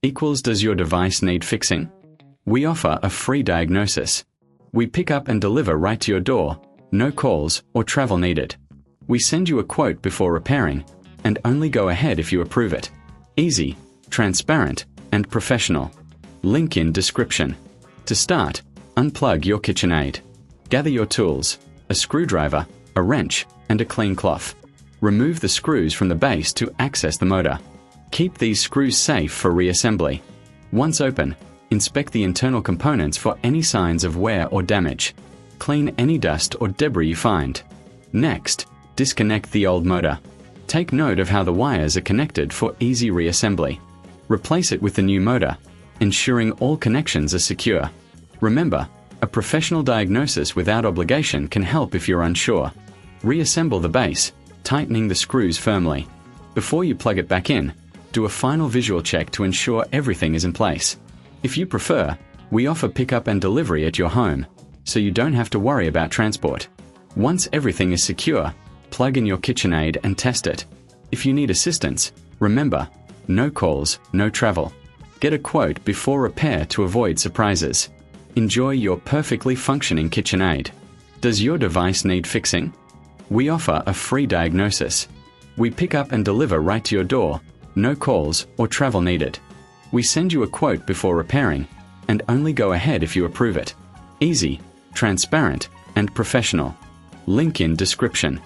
equals does your device need fixing? We offer a free diagnosis. We pick up and deliver right to your door, no calls or travel needed. We send you a quote before repairing, and only go ahead if you approve it. Easy, transparent, and professional. Link in description. To start, unplug your KitchenAid. Gather your tools, a screwdriver, a wrench, and a clean cloth. Remove the screws from the base to access the motor. Keep these screws safe for reassembly. Once open, inspect the internal components for any signs of wear or damage. Clean any dust or debris you find. Next, disconnect the old motor. Take note of how the wires are connected for easy reassembly. Replace it with the new motor, ensuring all connections are secure. Remember, a professional diagnosis without obligation can help if you're unsure. Reassemble the base, tightening the screws firmly. Before you plug it back in, do a final visual check to ensure everything is in place. If you prefer, we offer pickup and delivery at your home, so you don't have to worry about transport. Once everything is secure, plug in your KitchenAid and test it. If you need assistance, remember, no calls, no travel. Get a quote before repair to avoid surprises. Enjoy your perfectly functioning KitchenAid. Does your device need fixing? We offer a free diagnosis. We pick up and deliver right to your door, no calls or travel needed. We send you a quote before repairing, and only go ahead if you approve it. Easy, transparent, and professional. Link in description.